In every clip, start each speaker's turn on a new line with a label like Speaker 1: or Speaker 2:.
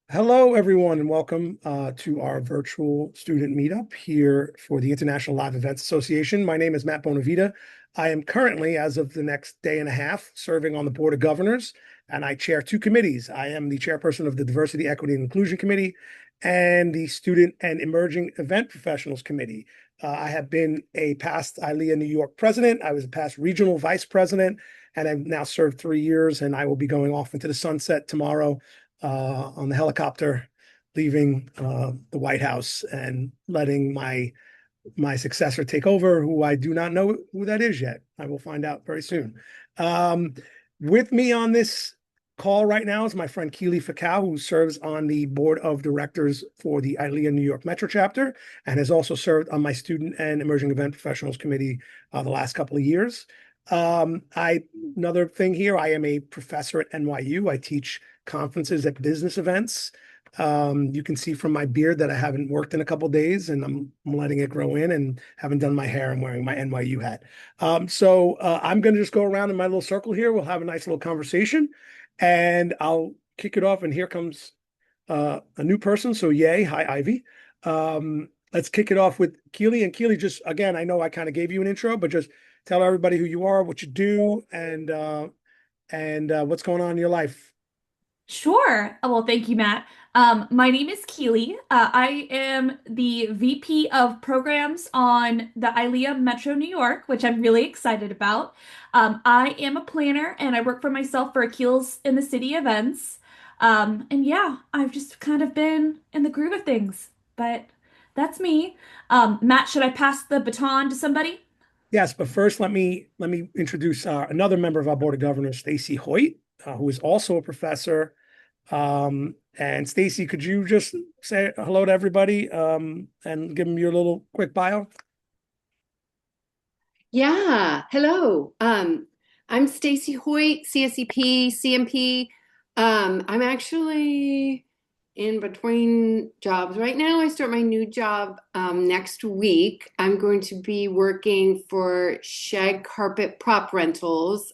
Speaker 1: Hello, everyone, and welcome to our virtual student meetup here for the International Live Events Association. My name is Matt Bonavita. I am currently, as of the next day and a half, serving on the Board of Governors, and I chair two committees. I am the chairperson of the Diversity, Equity, and Inclusion Committee and the Student and Emerging Event Professionals Committee. I have been a past ILEA New York president. I was a past regional vice president, and I've now served 3 years, and I will be going off into the sunset tomorrow on the helicopter, leaving the White House and letting my successor take over, who I do not know who that is yet. I will find out very soon. Um, with me on this call right now is my friend Keely Fakau, who serves on the board of directors for the ILEA New York Metro chapter and has also served on my student and emerging event professionals committee the last couple of years. Another thing here, I am a professor at NYU. I teach conferences at business events. You can see from my beard that I haven't worked in a couple of days, and I'm letting it grow in and haven't done my hair. I'm wearing my NYU hat. I'm going to just go around in my little circle here. We'll have a nice little conversation, and I'll kick it off. And here comes a new person. So yay. Hi, Ivy. Let's kick it off with Keely. And Keely, just again, I know I kind of gave you an intro, but just tell everybody who you are, what you do, and what's going on in your life.
Speaker 2: Sure. Well, thank you, Matt. My name is Keely. I am the VP of programs on the ILEA Metro New York, which I'm really excited about. I am a planner and I work for myself for Akil's in the City events. And yeah, I've just kind of been in the groove of things, but that's me. Matt, should I pass the baton to somebody?
Speaker 1: Yes, but first let me introduce another member of our board of governors, Stacy Hoyt, who is also a professor. And Stacy, could you just say hello to everybody and give them your little quick bio?
Speaker 3: Yeah, hello. I'm Stacy Hoyt, CSEP, CMP. I'm actually in between jobs right now. I start my new job next week. I'm going to be working for Shag Carpet Prop Rentals.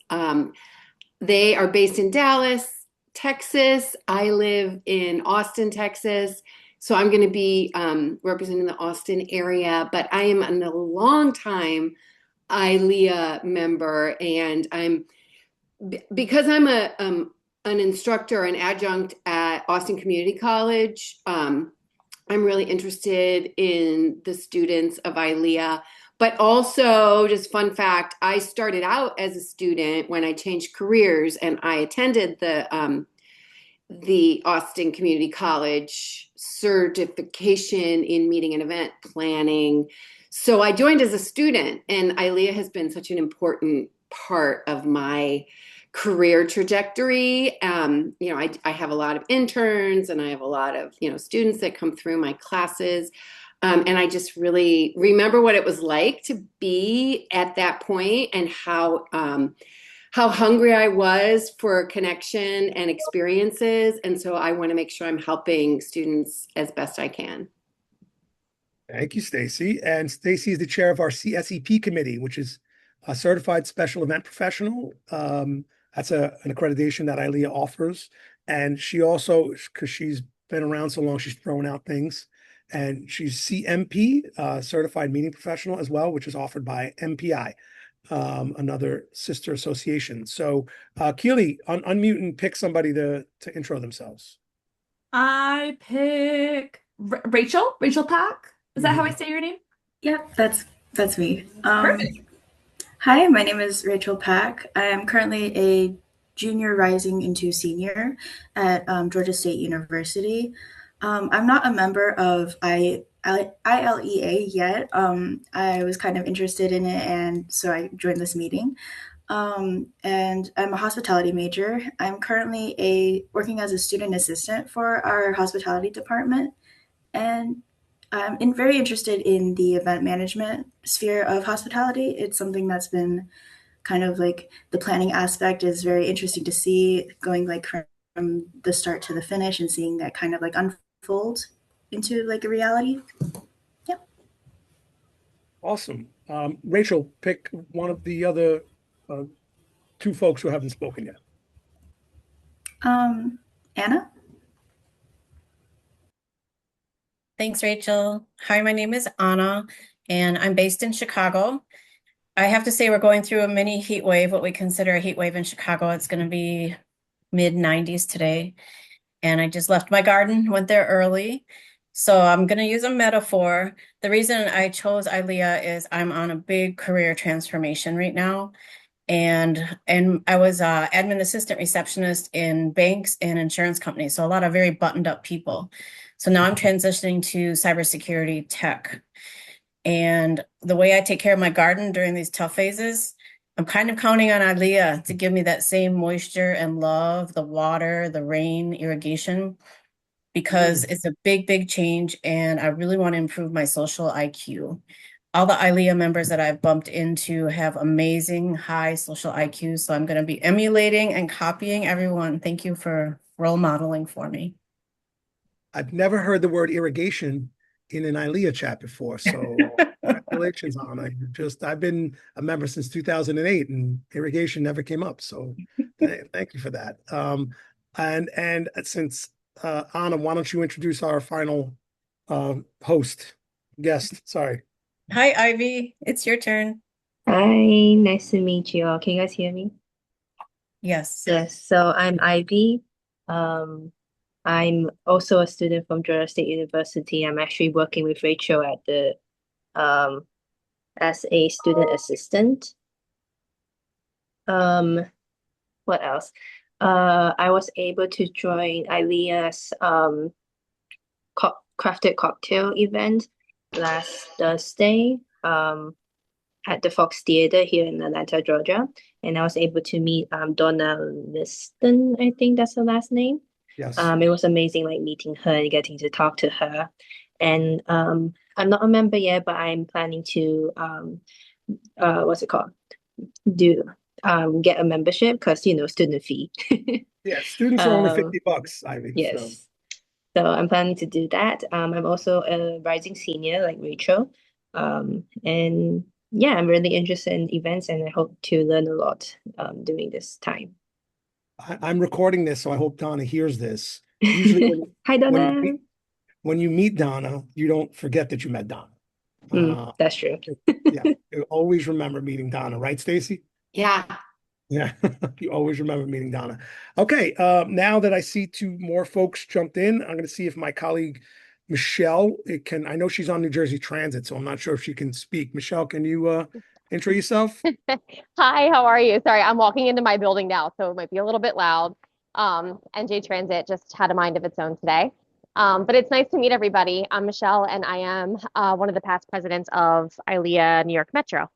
Speaker 3: They are based in Dallas, Texas. I live in Austin, Texas. So I'm going to be representing the Austin area, but I am a long time ILEA member, and because I'm a an instructor, an adjunct at Austin Community College. I'm really interested in the students of ILEA, but also just fun fact: I started out as a student when I changed careers, and I attended the Austin Community College certification in meeting and event planning. So I joined as a student, and ILEA has been such an important part of my career trajectory. I have a lot of interns and I have a lot of, students that come through my classes. And I just really remember what it was like to be at that point and how hungry I was for connection and experiences. And so I want to make sure I'm helping students as best I can.
Speaker 1: Thank you, Stacy. And Stacy is the chair of our CSEP committee, which is a certified special event professional. That's an accreditation that ILEA offers. And she also, because she's been around so long, she's thrown out things. And she's CMP, certified meeting professional as well, which is offered by MPI, another sister association. So, Keely, unmute and pick somebody to intro themselves.
Speaker 2: I pick Rachel Pack. Is that how I
Speaker 1: Mhm.
Speaker 2: say your name?
Speaker 4: Yep, that's me.
Speaker 2: Perfect.
Speaker 4: Hi, my name is Rachel Pack. I am currently a junior rising into senior at Georgia State University. I'm not a member of ILEA yet. I was kind of interested in it, and so I joined this meeting. And I'm a hospitality major. I'm currently working as a student assistant for our hospitality department, and very interested in the event management sphere of hospitality. It's something that's been kind of like the planning aspect is very interesting to see going like from the start to the finish and seeing that kind of like unfold into like a reality. Yeah.
Speaker 1: Awesome. Rachel, pick one of the other uh, two folks who haven't spoken yet.
Speaker 4: Anna?
Speaker 5: Thanks, Rachel. Hi, my name is Anna, and I'm based in Chicago. I have to say, we're going through a mini heat wave, what we consider a heat wave in Chicago. It's going to be mid 90s today. And I just left my garden, went there early. So I'm going to use a metaphor. The reason I chose ILEA is I'm on a big career transformation right now. And I was admin assistant receptionist in banks and insurance companies, so a lot of very buttoned up people. So now I'm transitioning to cybersecurity tech. And the way I take care of my garden during these tough phases, I'm kind of counting on ILEA to give me that same moisture and love, the water, the rain, irrigation, because
Speaker 1: Mm.
Speaker 5: it's a big, big change. And I really want to improve my social IQ. All the ILEA members that I've bumped into have amazing high social IQ. So I'm going to be emulating and copying everyone. Thank you for role modeling for me.
Speaker 1: I've never heard the word irrigation in an ILEA chat before, so congratulations, Anna. I've been a member since 2008, and irrigation never came up. So thank you for that. And since Anna, why don't you introduce our final host guest? Sorry.
Speaker 5: Hi, Ivy. It's your turn.
Speaker 6: Hi, nice to meet you all. Can you guys hear me?
Speaker 5: Yes.
Speaker 6: Yes, so I'm Ivy. Um, I'm also a student from Georgia State University. I'm actually working with Rachel at the as a student assistant. Um, what else? I was able to join ILEA's crafted cocktail event last Thursday. At the Fox Theater here in Atlanta, Georgia. And I was able to meet Donna Liston, I think that's her last name.
Speaker 1: Yes.
Speaker 6: It was amazing like meeting her and getting to talk to her. And I'm not a member yet, but I'm planning to what's it called? Do get a membership because student fee.
Speaker 1: Yeah, students are only
Speaker 6: Um,
Speaker 1: $50, Ivy. So
Speaker 6: yes. So I'm planning to do that. I'm also a rising senior like Rachel. And yeah, I'm really interested in events and I hope to learn a lot during this time.
Speaker 1: I'm recording this, so I hope Donna hears this. Usually
Speaker 6: Hi,
Speaker 1: when you
Speaker 6: Donna.
Speaker 1: meet when you meet Donna, you don't forget that you met Donna. Uh,
Speaker 6: That's true.
Speaker 1: yeah, you always remember meeting Donna, right, Stacy?
Speaker 3: Yeah.
Speaker 1: Yeah, you always remember meeting Donna. Okay, now that I see two more folks jumped in, I'm going to see if my colleague Michelle can. I know she's on New Jersey Transit, so I'm not sure if she can speak. Michelle, can you intro yourself?
Speaker 7: Hi, how are you? Sorry, I'm walking into my building now, so it might be a little bit loud. NJ Transit just had a mind of its own today. But it's nice to meet everybody. I'm Michelle, and I am one of the past presidents of ILEA New York Metro,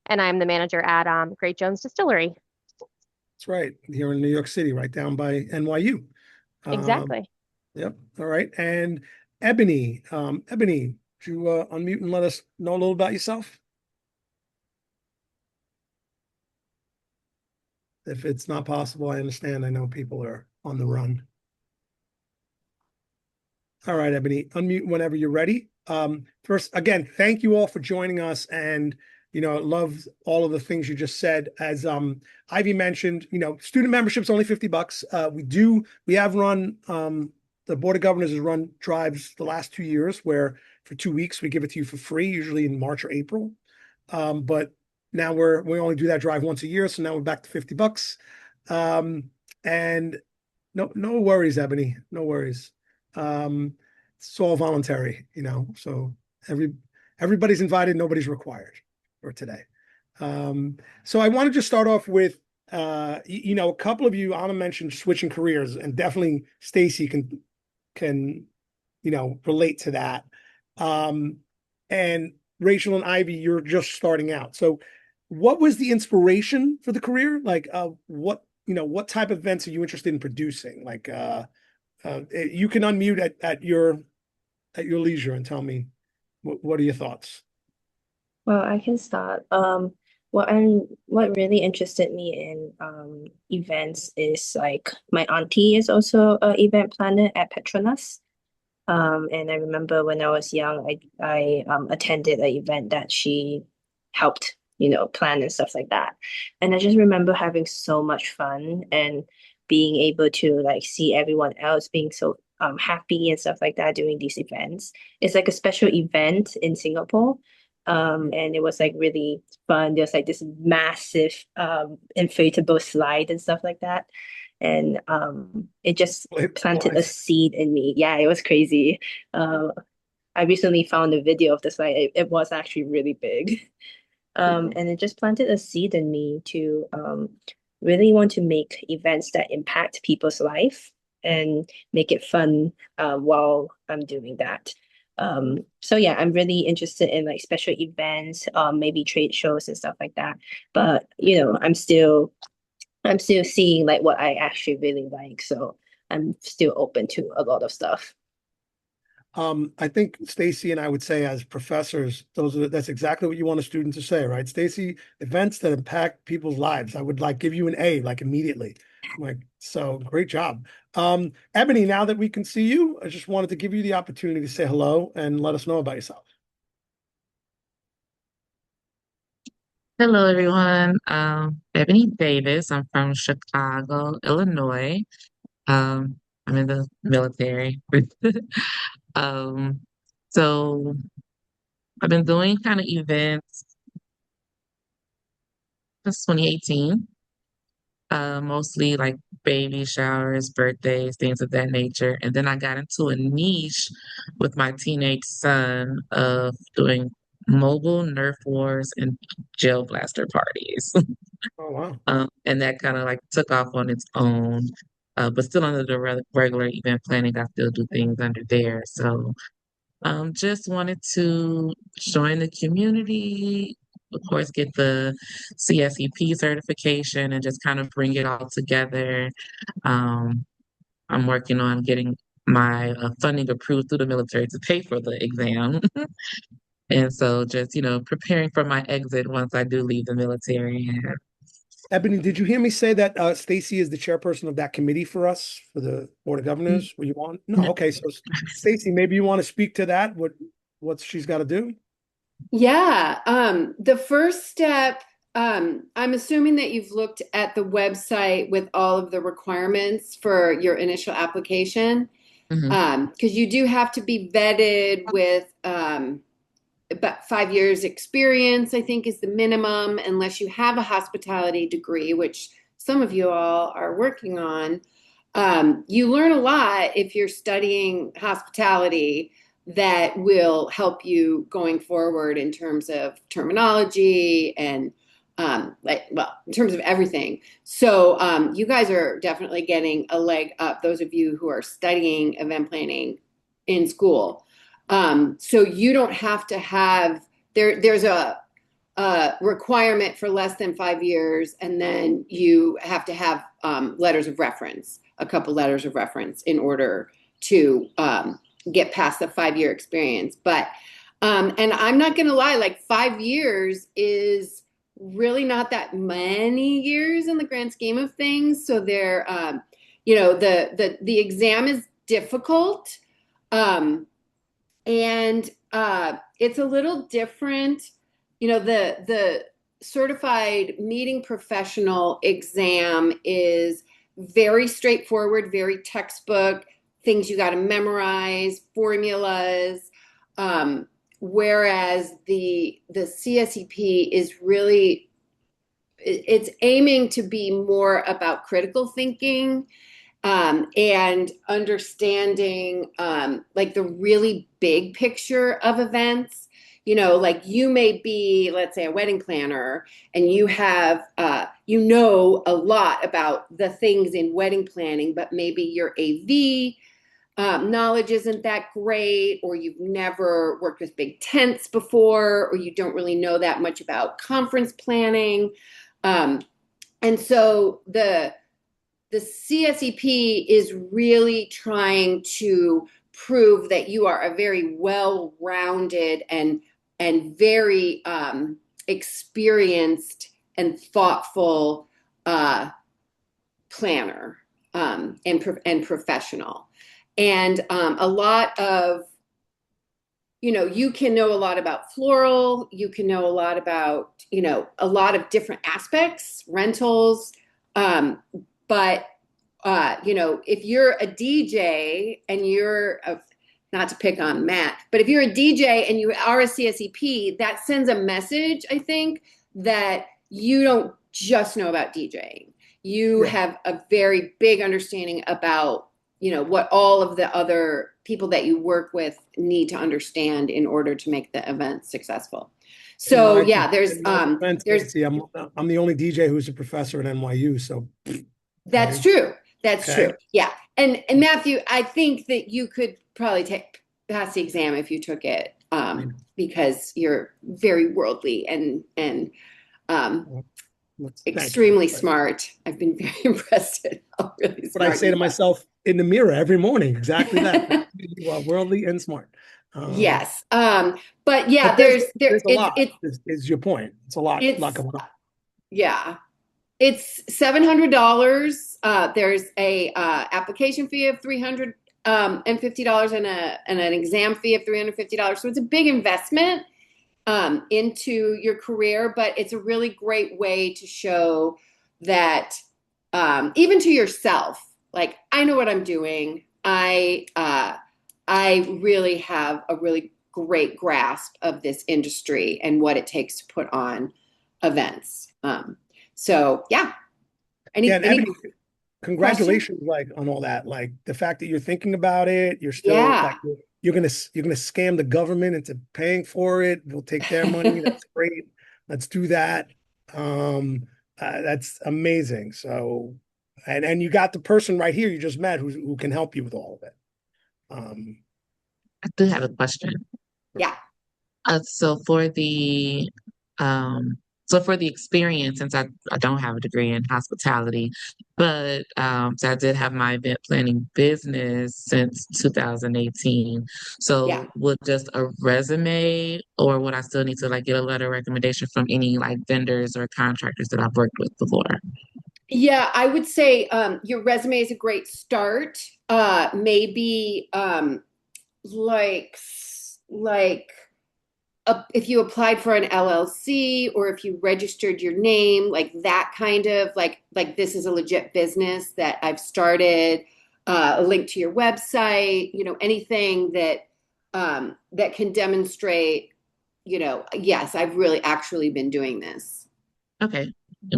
Speaker 7: and I'm the manager at Great Jones Distillery.
Speaker 1: That's right, here in New York City, right down by NYU. Um,
Speaker 7: Exactly.
Speaker 1: yep. All right, and Ebony, Ebony, would you unmute and let us know a little about yourself? If it's not possible, I understand. I know people are on the run. All right, Ebony, unmute whenever you're ready. First, again, thank you all for joining us. And, love all of the things you just said. As Ivy mentioned, student membership's only $50. We have run, the Board of Governors has run drives the last 2 years where for 2 weeks we give it to you for free, usually in March or April. But now we only do that drive once a year. So now we're back to $50. And no worries, Ebony, no worries. It's all voluntary, so everybody's invited, nobody's required for today. So I want to just start off with a couple of you. Anna mentioned switching careers, and definitely Stacy can relate to that. And Rachel and Ivy, you're just starting out. So what was the inspiration for the career? Like what type of events are you interested in producing? Like you can unmute at your leisure and tell me what are your thoughts?
Speaker 6: Well, I can start. What really interested me in events is like my auntie is also an event planner at Petronas. And I remember when I was young, I attended an event that she helped, plan and stuff like that. And I just remember having so much fun and being able to like see everyone else being so happy and stuff like that during these events. It's like a special event in Singapore. And it was like really fun. There's like this massive inflatable slide and stuff like that. And it just planted a seed in me. Yeah, it was crazy. I recently found a video of the slide. It was actually really big. And it just planted a seed in me to really want to make events that impact people's life and make it fun while I'm doing that. So yeah, I'm really interested in like special events, maybe trade shows and stuff like that. But I'm still seeing like what I actually really like. So I'm still open to a lot of stuff.
Speaker 1: I think Stacy and I would say as professors, that's exactly what you want a student to say, right? Stacy, events that impact people's lives. I would like give you an A like immediately. Like, so great job. Ebony, now that we can see you, I just wanted to give you the opportunity to say hello and let us know about yourself.
Speaker 8: Hello, everyone. Ebony Davis. I'm from Chicago, Illinois. I'm in the military. Um, so I've been doing kind of events since 2018, mostly like baby showers, birthdays, things of that nature. And then I got into a niche with my teenage son of doing mobile Nerf wars and gel blaster parties.
Speaker 1: Oh, wow.
Speaker 8: And that kind of like took off on its own. But still under the regular event planning, I still do things under there. So just wanted to join the community, of course, get the CSEP certification and just kind of bring it all together. Um, I'm working on getting my funding approved through the military to pay for the exam. And so just, preparing for my exit once I do leave the military.
Speaker 1: Ebony, did you hear me say that Stacy is the chairperson of that committee for us for the Board of Governors? Were you on? No.
Speaker 8: No.
Speaker 1: Okay. So Stacy, maybe you want to speak to that, what she's got to do?
Speaker 3: Yeah, the first step, I'm assuming that you've looked at the website with all of the requirements for your initial application,
Speaker 8: Mhm.
Speaker 3: because you do have to be vetted with about 5 years experience, I think is the minimum, unless you have a hospitality degree, which some of you all are working on. You learn a lot if you're studying hospitality that will help you going forward in terms of terminology and in terms of everything. So you guys are definitely getting a leg up, those of you who are studying event planning in school. So you don't have to have there's a requirement for less than 5 years, and then you have to have letters of reference, a couple letters of reference in order to get past the 5 year experience. But and I'm not gonna lie, like 5 years is really not that many years in the grand scheme of things. So there, the exam is difficult. And it's a little different. The certified meeting professional exam is very straightforward, very textbook, things you got to memorize, formulas. Whereas the CSEP is really, it's aiming to be more about critical thinking, and understanding like the really big picture of events. Like you may be, let's say, a wedding planner, and you have a lot about the things in wedding planning, but maybe your AV knowledge isn't that great, or you've never worked with big tents before, or you don't really know that much about conference planning. And so the CSEP is really trying to prove that you are a very well-rounded and very experienced and thoughtful planner, and professional. And a lot of, you can know a lot about floral, you can know a lot about, a lot of different aspects, rentals, but if you're a DJ and not to pick on Matt, but if you're a DJ and you are a CSEP, that sends a message, I think, that you don't just know about DJing. You
Speaker 1: Right.
Speaker 3: have a very big understanding about, what all of the other people that you work with need to understand in order to make the event successful.
Speaker 1: In
Speaker 3: So
Speaker 1: my
Speaker 3: yeah,
Speaker 1: in my defense,
Speaker 3: there's
Speaker 1: Stacey, I'm the only DJ who's a professor at NYU, so
Speaker 3: That's
Speaker 1: okay,
Speaker 3: true. That's
Speaker 1: okay.
Speaker 3: true. Yeah. And Matthew, I think that you could probably pass the exam if you took it, because you're very worldly and um,
Speaker 1: Well, thank you.
Speaker 3: extremely smart. I've been very impressed at how really
Speaker 1: What I
Speaker 3: smart
Speaker 1: say
Speaker 3: you
Speaker 1: to
Speaker 3: are.
Speaker 1: myself in the mirror every morning, exactly that. You are worldly and smart.
Speaker 3: Yes. But yeah,
Speaker 1: But there's a lot.
Speaker 3: it's
Speaker 1: Is your point? It's a lot
Speaker 3: it's
Speaker 1: going on.
Speaker 3: yeah. It's $700. There's a application fee of $350 and an exam fee of $350. So it's a big investment into your career, but it's a really great way to show that even to yourself, like I know what I'm doing. I really have a really great grasp of this industry and what it takes to put on events. So yeah.
Speaker 1: Yeah,
Speaker 3: Any
Speaker 1: and
Speaker 3: any
Speaker 1: Ebony,
Speaker 3: questions?
Speaker 1: congratulations, like on all that. Like the fact that you're thinking about it, you're still
Speaker 3: Yeah.
Speaker 1: like you're gonna scam the government into paying for it. We'll take their money. That's great. Let's do that. Um, that's amazing. So, and you got the person right here you just met who can help you with all of it. Um,
Speaker 8: I do have a question.
Speaker 3: Yeah.
Speaker 8: Uh, so for the um so for the experience, since I don't have a degree in hospitality, but so I did have my event planning business since 2018.
Speaker 3: Yeah.
Speaker 8: So would just a resume, or would I still need to like get a letter of recommendation from any like vendors or contractors that I've worked with before?
Speaker 3: Yeah, I would say your resume is a great start. Maybe like like if you applied for an LLC or if you registered your name, like that kind of like this is a legit business that I've started. A link to your website, anything that can demonstrate, yes, I've really actually been doing this.
Speaker 8: Okay,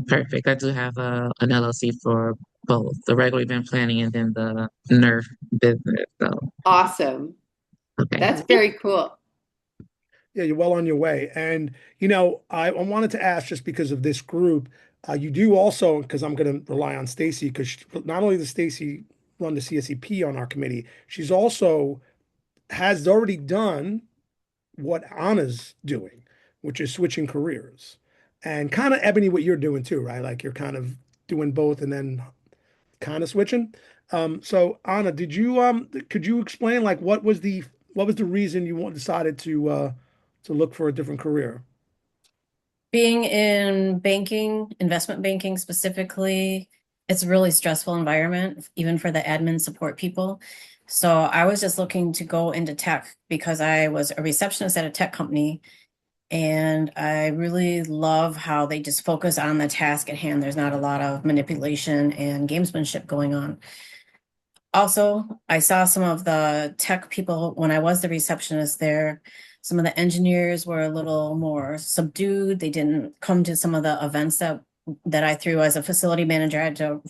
Speaker 8: perfect. I do have an LLC for both the regular event planning and then the NERF business. So
Speaker 3: Awesome.
Speaker 8: okay.
Speaker 3: That's very cool.
Speaker 1: Yeah, you're well on your way. And, I wanted to ask just because of this group, you do also, because I'm going to rely on Stacy, because not only does Stacy run the CSEP on our committee, she's also has already done what Anna's doing, which is switching careers. And kind of Ebony, what you're doing too, right? Like you're kind of doing both and then kind of switching. So Anna, could you explain like what was the reason you decided to look for a different career?
Speaker 5: Being in banking, investment banking specifically, it's a really stressful environment, even for the admin support people. So I was just looking to go into tech because I was a receptionist at a tech company, and I really love how they just focus on the task at hand. There's not a lot of manipulation and gamesmanship going on. Also, I saw some of the tech people when I was the receptionist there. Some of the engineers were a little more subdued. They didn't come to some of the events that I threw as a facility manager. I had to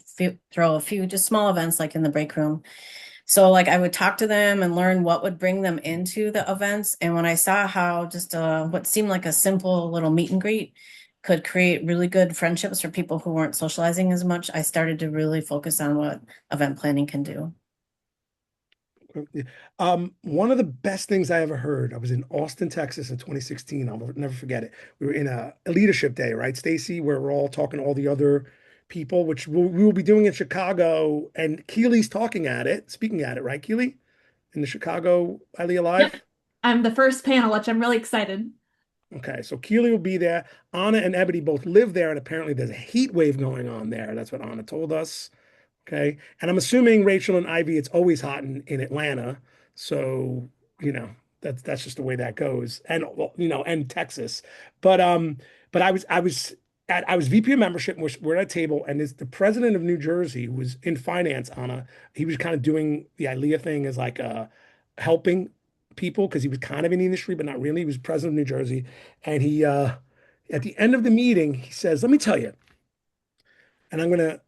Speaker 5: throw a few just small events like in the break room. So like I would talk to them and learn what would bring them into the events. And when I saw how just what seemed like a simple little meet and greet could create really good friendships for people who weren't socializing as much, I started to really focus on what event planning can do.
Speaker 1: One of the best things I ever heard, I was in Austin, Texas in 2016. I'll never forget it. We were in a leadership day, right, Stacy, where we're all talking to all the other people, which we will be doing in Chicago. And Keely's speaking at it, right, Keely? In the Chicago ILEA
Speaker 2: Yep.
Speaker 1: Live?
Speaker 2: I'm the first panel, which I'm really excited.
Speaker 1: Okay, so Keely will be there. Anna and Ebony both live there, and apparently there's a heat wave going on there. That's what Anna told us. Okay. And I'm assuming Rachel and Ivy, it's always hot in Atlanta. So, you know, that's just the way that goes. And well, and Texas. But but I was I was VP of membership, and we're at a table, and it's the president of New Jersey who was in finance he was kind of doing the ILEA thing as like helping people because he was kind of in the industry, but not really. He was president of New Jersey. And he at the end of the meeting, he says, let me tell you, and I'm gonna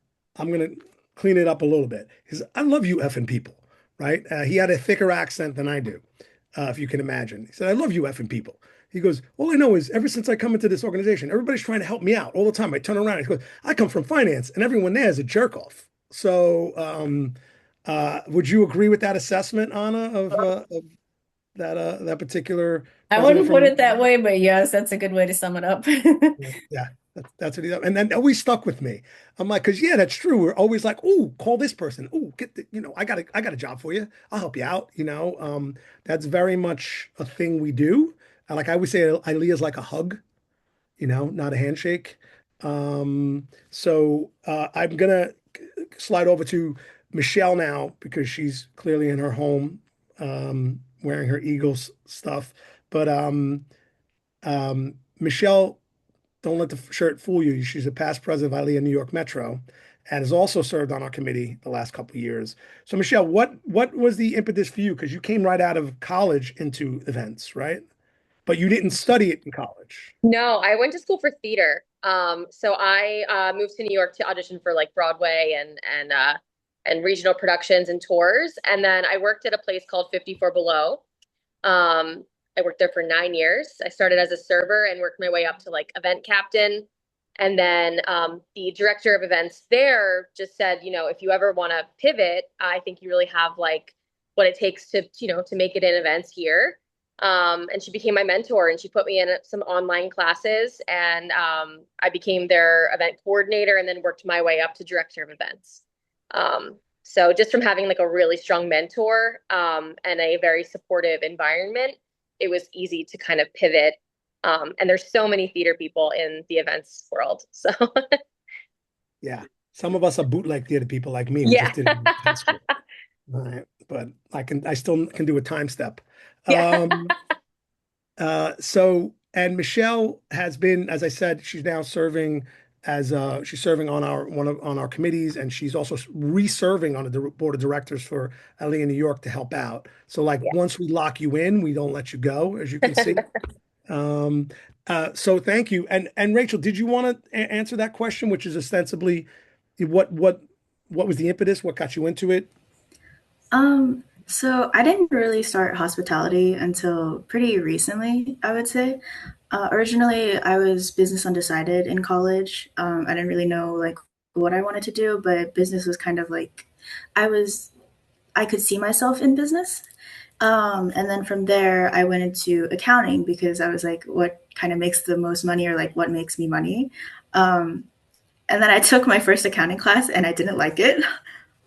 Speaker 1: clean it up a little bit. He says, I love you effing people, right? He had a thicker accent than I do, if you can imagine. He said, I love you effing people. He goes, all I know is ever since I come into this organization, everybody's trying to help me out all the time. I turn around and he goes, I come from finance, and everyone there is a jerk off. So, would you agree with that assessment, Anna, of that particular
Speaker 5: I
Speaker 1: president
Speaker 5: wouldn't put
Speaker 1: from?
Speaker 5: it that way, but yes, that's a good way to sum it up.
Speaker 1: Yeah, that's what he does. And then always stuck with me. I'm like, because yeah, that's true. We're always like, oh, call this person. Oh, I got a job for you. I'll help you out. That's very much a thing we do. Like I always say, ILEA is like a hug, not a handshake. So I'm gonna slide over to Michelle now because she's clearly in her home, wearing her Eagles stuff. But Michelle, don't let the shirt fool you. She's a past president of ILEA New York Metro and has also served on our committee the last couple of years. So, Michelle, what was the impetus for you? Because you came right out of college into events, right? But you didn't study it in college.
Speaker 7: No, I went to school for theater. So I moved to New York to audition for like Broadway and regional productions and tours. And then I worked at a place called 54 Below. I worked there for 9 years. I started as a server and worked my way up to like event captain. And then the director of events there just said, if you ever want to pivot, I think you really have like what it takes to make it in events here. And she became my mentor and she put me in some online classes and I became their event coordinator and then worked my way up to director of events. So just from having like a really strong mentor and a very supportive environment, it was easy to kind of pivot. And there's so many theater people in the events world. So
Speaker 1: Yeah. Some of us are bootleg theater people like me. We
Speaker 7: yeah.
Speaker 1: just didn't go to school. All right. But I still can do a time step.
Speaker 7: Yeah.
Speaker 1: And Michelle has been, as I said, she's now serving she's serving on our committees, and she's also reserving on the board of directors for ILEA New York to help out. So like once we lock you in, we don't let you go, as you can see. Um, so thank you. And Rachel, did you want to answer that question, which is ostensibly what was the impetus? What got you into it?
Speaker 4: So I didn't really start hospitality until pretty recently, I would say. Originally, I was business undecided in college. I didn't really know like what I wanted to do, but business was kind of like I was I could see myself in business. And then from there, I went into accounting because I was like, what kind of makes the most money or like what makes me money? Um, and then I took my first accounting class and I didn't like it.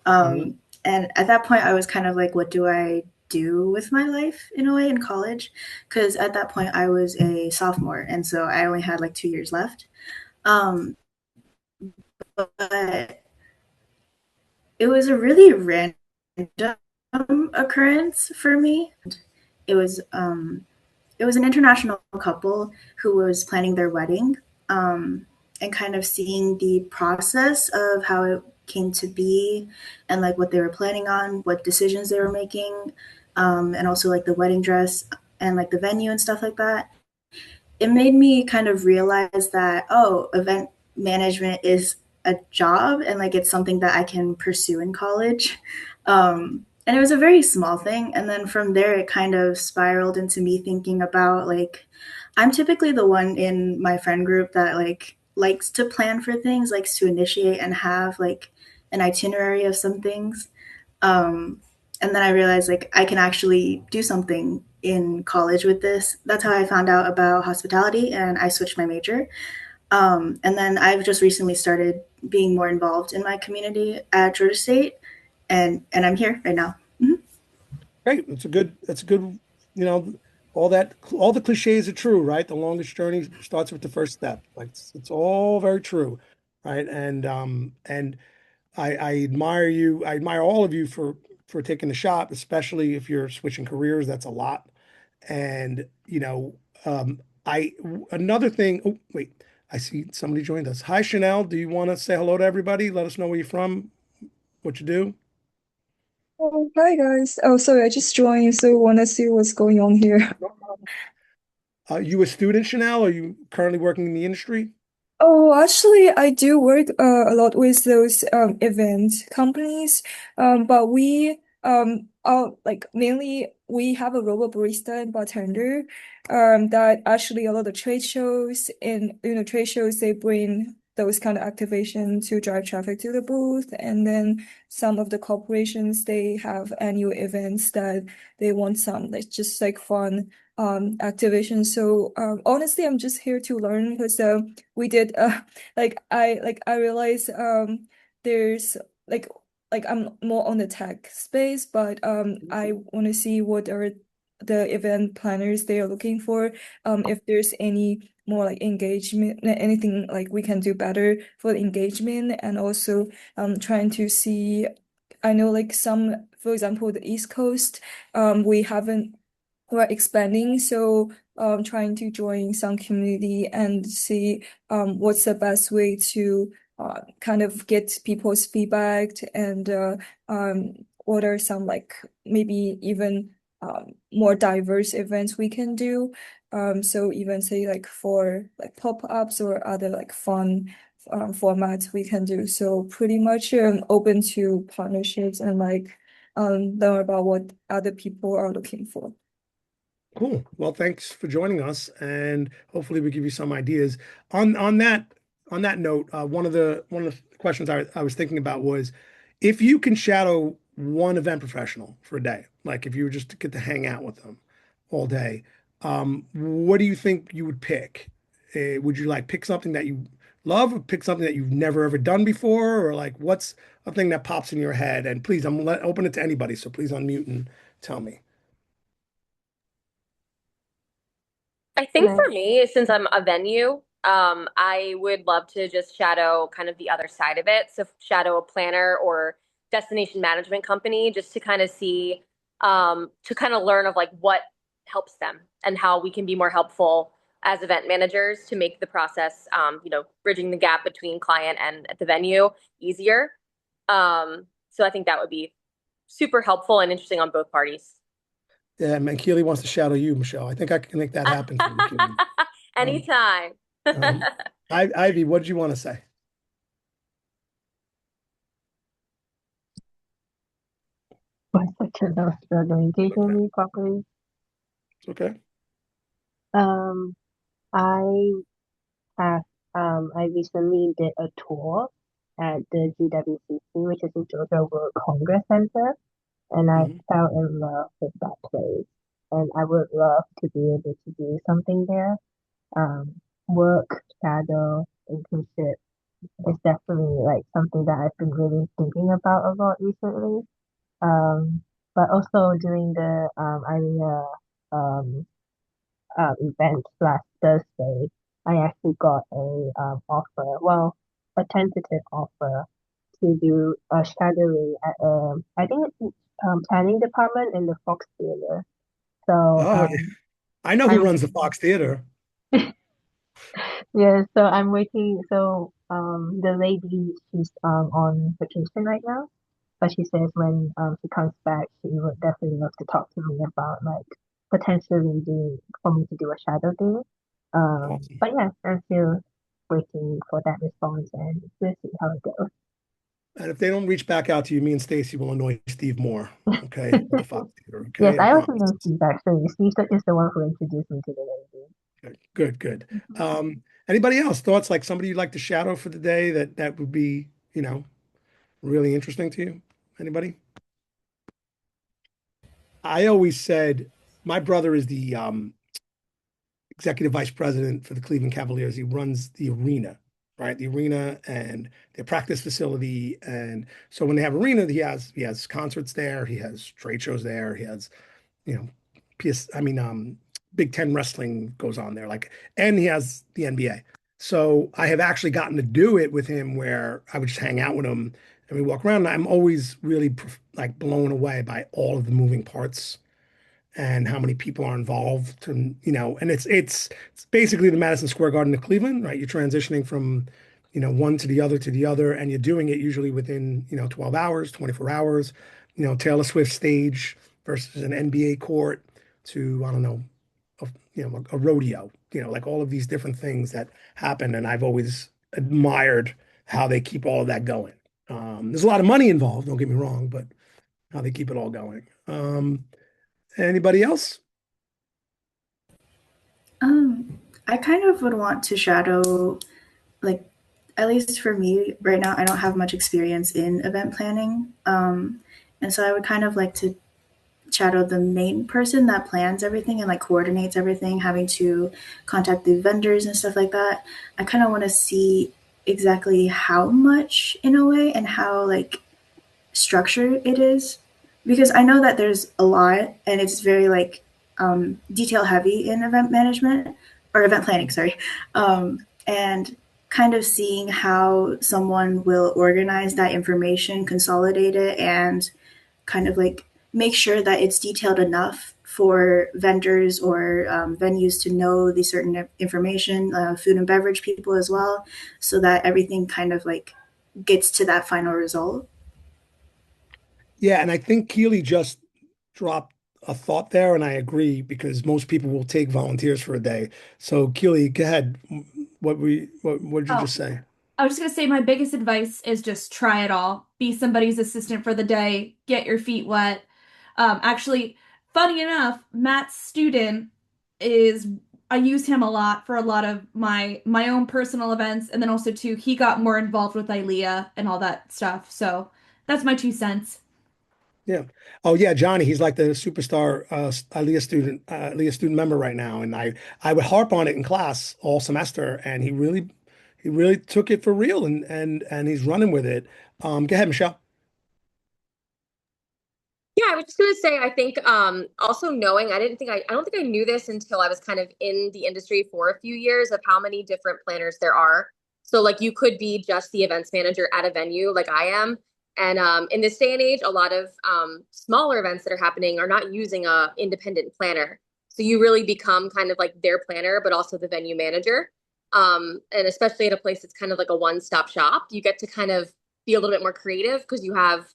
Speaker 1: Mhm.
Speaker 4: And at that point, I was kind of like, what do I do with my life in a way in college? Because at that point, I was a sophomore. And so I only had like 2 years left. Um, but it was a really random occurrence for me. It was um, it was an international couple who was planning their wedding, and kind of seeing the process of how it came to be and like what they were planning on, what decisions they were making, and also like the wedding dress and like the venue and stuff like that. It made me kind of realize that, oh, event management is a job and like it's something that I can pursue in college. And it was a very small thing. And then from there, it kind of spiraled into me thinking about like, I'm typically the one in my friend group that like likes to plan for things, likes to initiate and have like an itinerary of some things. Um, and then I realized like I can actually do something in college with this. That's how I found out about hospitality and I switched my major. And then I've just recently started being more involved in my community at Georgia State, and I'm here right now. Mhm.
Speaker 1: Great. That's a good, you know, all the cliches are true, right? The longest journey starts with the first step. Like it's all very true, right? And I admire you. I admire all of you for taking the shot, especially if you're switching careers. That's a lot. And I another thing. Oh, wait. I see somebody joined us. Hi, Chanel. Do you want to say hello to everybody? Let us know where you're from, what you do.
Speaker 9: Oh, hi guys. Oh, sorry, I just joined, so wanna see what's going on here.
Speaker 1: You a student, Chanel? Or are you currently working in the industry?
Speaker 9: Oh, actually, I do work a lot with those event companies, but we are like mainly we have a robot barista and bartender, that actually a lot of trade shows and trade shows they bring those kind of activation to drive traffic to the booth, and then some of the corporations they have annual events that they want some like just like fun activation. So honestly, I'm just here to learn because we did I realized there's like I'm more on the tech space, but I want to see what are the event planners they are looking for, if there's any more like engagement, anything like we can do better for the engagement, and also trying to see, I know like some, for example, the East Coast, we haven't, we're expanding, so trying to join some community and see what's the best way to kind of get people's feedback, and what are some like maybe even more diverse events we can do. So even say like for like pop-ups or other like fun formats we can do. So pretty much open to partnerships and like learn about what other people are looking for.
Speaker 1: Cool. Well, thanks for joining us, and hopefully we give you some ideas. On that note, one of the questions I was thinking about was if you can shadow one event professional for a day, like if you were just to get to hang out with them all day, what do you think you would pick? Would you like pick something that you love, or pick something that you've never ever done before, or like what's a thing that pops in your head? And please, open it to anybody, so please unmute and tell me.
Speaker 7: I think for me, since I'm a venue, I would love to just shadow kind of the other side of it. So shadow a planner or destination management company just to kind of see, to kind of learn of like what helps them and how we can be more helpful as event managers to make the process, bridging the gap between client and at the venue easier. So I think that would be super helpful and interesting on both parties.
Speaker 1: Yeah, man, Keely wants to shadow you, Michelle. I think I can make that happen for you, Keely. Um,
Speaker 7: Anytime.
Speaker 1: um, Ivy, what did you want to say?
Speaker 6: One second, I was struggling. Can you hear
Speaker 1: Okay,
Speaker 6: me properly?
Speaker 1: it's okay.
Speaker 6: Um, I have I recently did a tour at the GWCC, which is the Georgia World Congress Center, and I
Speaker 1: Mhm.
Speaker 6: fell in love with that place. And I would love to be able to do something there. Work, shadow, internship is definitely like something that I've been really thinking about a lot recently. Um, but also during the ILEA event last Thursday, I actually got a offer, well, a tentative offer to do a shadowing at I think it's planning department in the Fox Theater. So
Speaker 1: Oh, yeah. I know who
Speaker 6: I'm
Speaker 1: runs the Fox Theater.
Speaker 6: yeah, so I'm waiting. So the lady she's on vacation right now. But she says when she comes back, she would definitely love to talk to me about like potentially doing for me to do a shadow thing.
Speaker 1: Awesome.
Speaker 6: But yeah, I'm still waiting for that response, and we'll see how it goes.
Speaker 1: And if they don't reach back out to you, me and Stacy will annoy Steve more. Okay, at the Fox Theater.
Speaker 6: Yes,
Speaker 1: Okay, I
Speaker 6: I also
Speaker 1: promise.
Speaker 6: know Steve actually. Steve is the one who introduced me to the lady.
Speaker 1: Good, good, good. Anybody else thoughts like somebody you'd like to shadow for the day that would be, really interesting to you? Anybody? I always said my brother is the executive vice president for the Cleveland Cavaliers. He runs the arena, right? The arena and their practice facility. And so when they have arena, he has concerts there, he has trade shows there, he has, you know, Big Ten wrestling goes on there, like, and he has the NBA. So I have actually gotten to do it with him where I would just hang out with him and we walk around. And I'm always really like blown away by all of the moving parts and how many people are involved, and and it's basically the Madison Square Garden to Cleveland, right? You're transitioning from one to the other, and you're doing it usually within 12 hours, 24 hours. Taylor Swift stage versus an NBA court to, I don't know, a rodeo, like all of these different things that happen. And I've always admired how they keep all of that going. There's a lot of money involved, don't get me wrong, but how they keep it all going. Anybody else?
Speaker 4: I kind of would want to shadow, like, at least for me right now, I don't have much experience in event planning. And so I would kind of like to shadow the main person that plans everything and like coordinates everything, having to contact the vendors and stuff like that. I kind of want to see exactly how much in a way and how like structured it is, because I know that there's a lot and it's very like detail heavy in event management or event planning, sorry. And kind of seeing how someone will organize that information, consolidate it, and kind of like make sure that it's detailed enough for vendors or venues to know the certain information, food and beverage people as well, so that everything kind of like gets to that final result.
Speaker 1: Yeah, and I think Keely just dropped a thought there, and I agree because most people will take volunteers for a day. So Keely, go ahead. What did you
Speaker 2: Oh,
Speaker 1: just say?
Speaker 2: I was just gonna say my biggest advice is just try it all. Be somebody's assistant for the day, get your feet wet. Actually, funny enough, Matt's student is I use him a lot for a lot of my own personal events, and then also too, he got more involved with ILEA and all that stuff. So that's my 2 cents.
Speaker 1: Yeah. Oh yeah, Johnny, he's like the superstar ILEA student member right now. And I would harp on it in class all semester, and he really took it for real, and he's running with it. Go ahead, Michelle.
Speaker 7: Yeah, I was just gonna say, I think also knowing, I don't think I knew this until I was kind of in the industry for a few years of how many different planners there are. So like you could be just the events manager at a venue like I am. And in this day and age, a lot of smaller events that are happening are not using a independent planner. So you really become kind of like their planner, but also the venue manager. And especially at a place that's kind of like a one-stop shop, you get to kind of be a little bit more creative because you have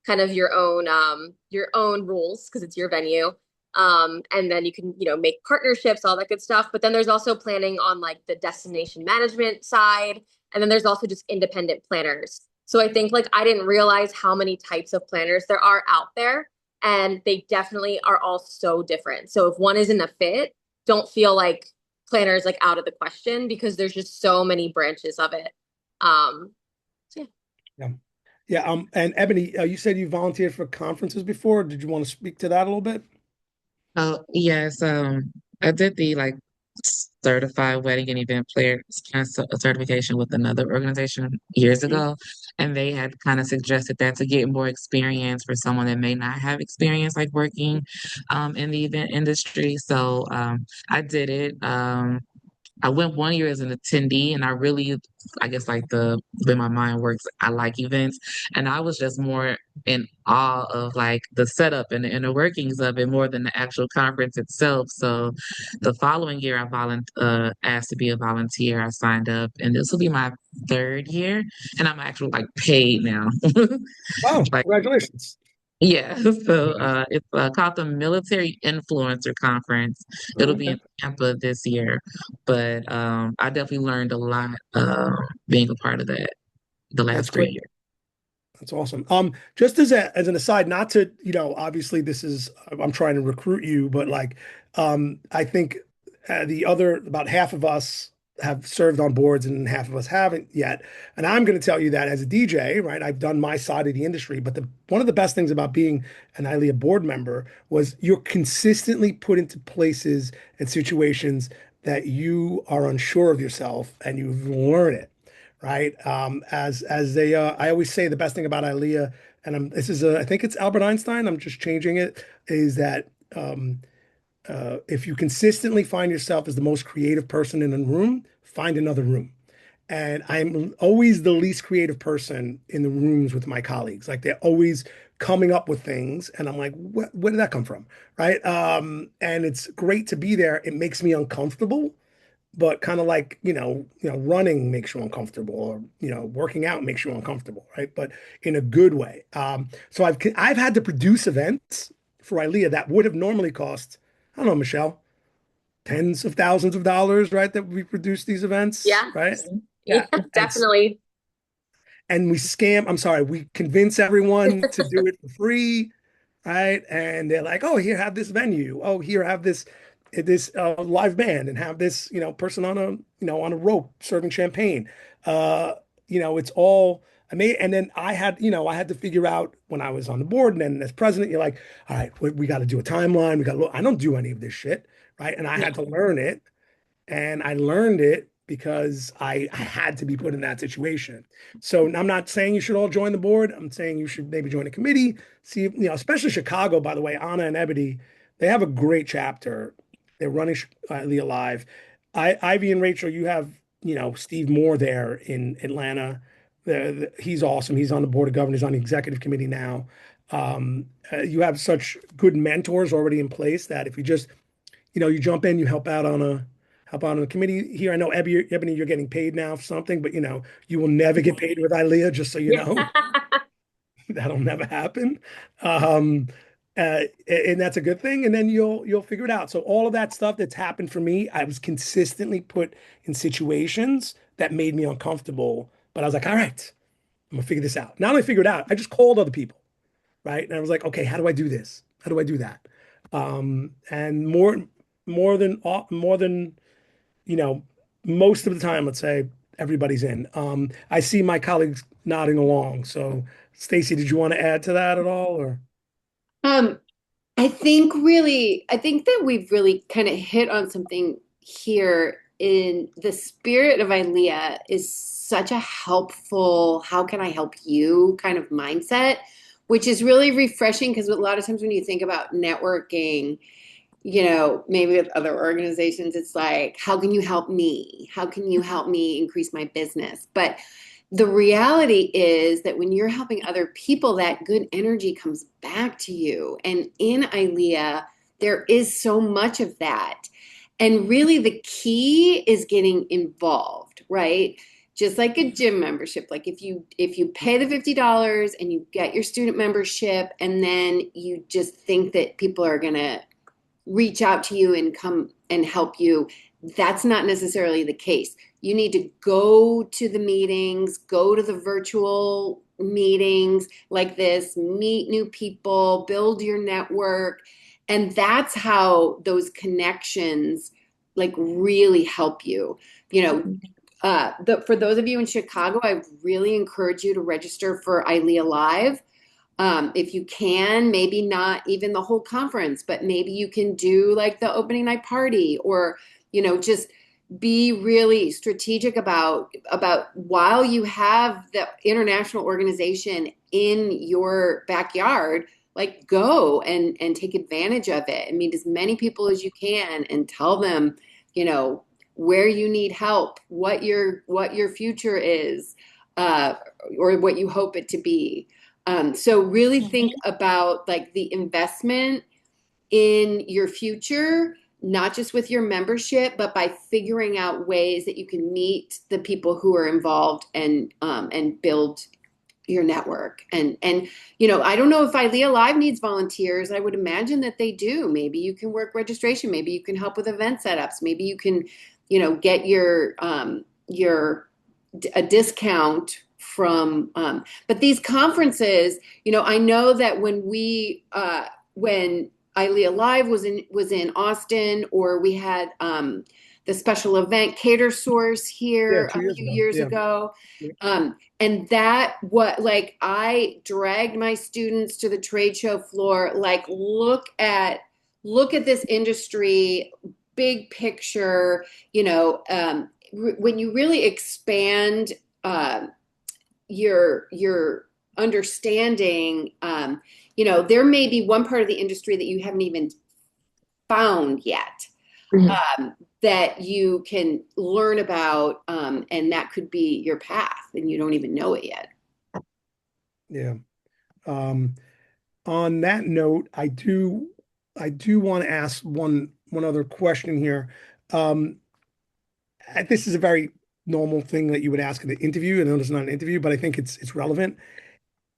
Speaker 7: kind of your own rules because it's your venue. And then you can, make partnerships, all that good stuff. But then there's also planning on like the destination management side. And then there's also just independent planners. So I think like I didn't realize how many types of planners there are out there. And they definitely are all so different. So if one isn't a fit, don't feel like planners like out of the question because there's just so many branches of it. So yeah.
Speaker 1: Yeah. Yeah. And Ebony, you said you volunteered for conferences before. Did you want to speak to that a little bit?
Speaker 8: Oh, yes. I did the like certified wedding and event player kind of certification with another organization years
Speaker 1: Mhm.
Speaker 8: ago, and they had kind of suggested that to get more experience for someone that may not have experience like working in the event industry. So I did it. I went one year as an attendee, and I really, I guess, like the way my mind works, I like events, and I was just more in awe of like the setup and the inner workings of it more than the actual conference itself. So, the following year, I asked to be a volunteer. I signed up, and this will be my third year, and I'm actually like paid now.
Speaker 1: Oh,
Speaker 8: Like
Speaker 1: congratulations.
Speaker 8: yeah, so it's called the Military Influencer Conference. It'll be
Speaker 1: Okay.
Speaker 8: in Tampa this year, but I definitely learned a lot being a part of that the
Speaker 1: That's
Speaker 8: last three
Speaker 1: great.
Speaker 8: years.
Speaker 1: That's awesome. Just as an aside, not to, obviously this is I'm trying to recruit you, but like I think the other about half of us have served on boards and half of us haven't yet. And I'm going to tell you that as a DJ, right? I've done my side of the industry, but the one of the best things about being an ILEA board member was you're consistently put into places and situations that you are unsure of yourself and you learn it, right? As they, I always say the best thing about ILEA, and this is I think it's Albert Einstein. I'm just changing it. Is that if you consistently find yourself as the most creative person in a room, find another room. and I'm always the least creative person in the rooms with my colleagues. Like they're always coming up with things, and I'm like, where did that come from? Right? And it's great to be there. It makes me uncomfortable, but kind of like, running makes you uncomfortable, or, working out makes you uncomfortable, right? But in a good way. So I've had to produce events for ILEA that would have normally cost, I don't know, Michelle, tens of thousands of dollars, right? That we produce these events,
Speaker 7: Yeah.
Speaker 1: right?
Speaker 7: Yeah,
Speaker 1: Yeah.
Speaker 7: definitely.
Speaker 1: And we convince everyone to do it for free, right? And they're like, oh, here, have this venue. Oh, here, have this live band, and have this, person on a rope serving champagne. Uh, it's all amazing. And then I had to figure out when I was on the board, and then as president, you're like, all right, we got to do a timeline. We got to look. I don't do any of this shit, right? And I had to learn it, and I learned it because I had to be put in that situation. So I'm not saying you should all join the board. I'm saying you should maybe join a committee. See, especially Chicago, by the way, Anna and Ebony, they have a great chapter. They're running ILEA Live. Ivy and Rachel, you have, Steve Moore there in Atlanta. He's awesome. He's on the board of governors, on the executive committee now. You have such good mentors already in place that if you just, you jump in, you help out on a committee here. I know Ebony, you're getting paid now for something, but you will never get paid with ILEA, just so you
Speaker 7: Yeah.
Speaker 1: know. That'll never happen. Um, and that's a good thing. And then you'll figure it out. So all of that stuff that's happened for me, I was consistently put in situations that made me uncomfortable. But I was like, all right, I'm gonna figure this out. Not only figure it out, I just called other people, right? And I was like, okay, how do I do this? How do I do that? And more than you know, most of the time, let's say everybody's in. I see my colleagues nodding along. So, Stacy, did you want to add to that at all, or?
Speaker 3: Um, I think that we've really kind of hit on something here. In the spirit of ILEA is such a helpful, how can I help you kind of mindset, which is really refreshing because a lot of times when you think about networking, maybe with other organizations, it's like, how can you help me? How can you help me increase my business? But the reality is that when you're helping other people, that good energy comes back to you. And in ILEA, there is so much of that. And really, the key is getting involved, right? Just like a gym membership. Like if you pay the $50 and you get your student membership, and then you just think that people are gonna reach out to you and come and help you. That's not necessarily the case. You need to go to the meetings, go to the virtual meetings like this, meet new people, build your network. And that's how those connections like really help you. For those of you in Chicago, I really encourage you to register for ILEA Live. If you can, maybe not even the whole conference, but maybe you can do like the opening night party, or, just be really strategic about while you have the international organization in your backyard, like go and take advantage of it and meet as many people as you can and tell them, where you need help, what your future is, uh, or what you hope it to be. So really think about like the investment in your future, not just with your membership, but by figuring out ways that you can meet the people who are involved and build your network. And I don't know if ILEA Live needs volunteers. I would imagine that they do. Maybe you can work registration. Maybe you can help with event setups. Maybe you can, get your a discount from but these conferences, I know that when ILEA Live was in Austin, or we had the special event Cater Source
Speaker 1: Yeah,
Speaker 3: here a
Speaker 1: 2 years
Speaker 3: few
Speaker 1: ago.
Speaker 3: years
Speaker 1: Yeah.
Speaker 3: ago.
Speaker 1: Yeah.
Speaker 3: And that what like I dragged my students to the trade show floor, like look at this industry, big picture, when you really expand uh, your understanding, there may be one part of the industry that you haven't even found yet. that you can learn about, and that could be your path, and you don't even know it yet.
Speaker 1: Yeah. Um, on that note, I do want to ask one other question here. Um, this is a very normal thing that you would ask in an interview. I know it's not an interview, but I think it's relevant.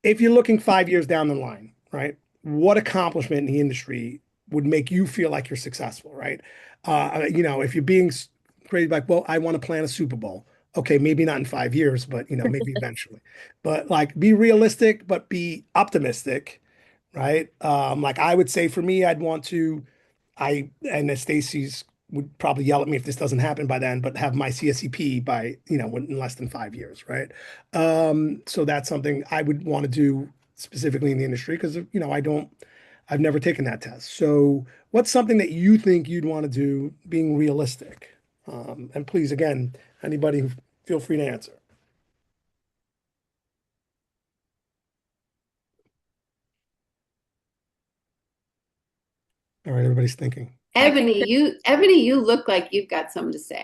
Speaker 1: If you're looking 5 years down the line, right? What accomplishment in the industry would make you feel like you're successful, right? If you're being crazy, like, well, I want to plan a Super Bowl. Okay, maybe not in 5 years, but maybe eventually. But like, be realistic, but be optimistic, right? Like I would say for me, I'd want to, and Stacy's would probably yell at me if this doesn't happen by then, but have my CSEP by, in less than 5 years, right? So that's something I would want to do specifically in the industry because, I've never taken that test. So what's something that you think you'd want to do being realistic? And please, again, anybody feel free to answer. All right, everybody's thinking.
Speaker 3: Ebony, you look like you've got something to say.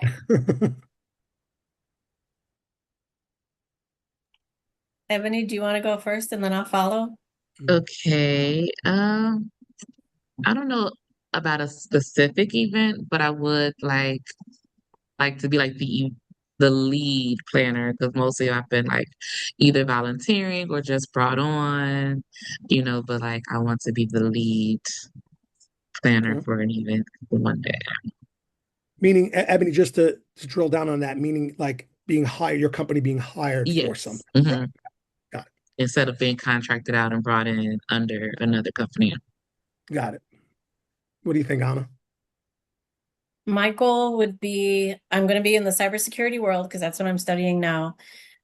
Speaker 5: Ebony, do you want to go first and then I'll follow?
Speaker 8: Okay. I don't know about a specific event, but I would like to be like the lead planner because mostly I've been like either volunteering or just brought on, but like I want to be the lead planner
Speaker 1: Okay.
Speaker 8: for an event one day.
Speaker 1: Meaning, Ebony, just to drill down on that, meaning like being hired, your company being hired for
Speaker 8: Yes.
Speaker 1: something, right? Got it.
Speaker 8: Instead of being contracted out and brought in under another company.
Speaker 1: Got it. What do you think, Anna?
Speaker 5: My goal would be I'm going to be in the cybersecurity world because that's what I'm studying now.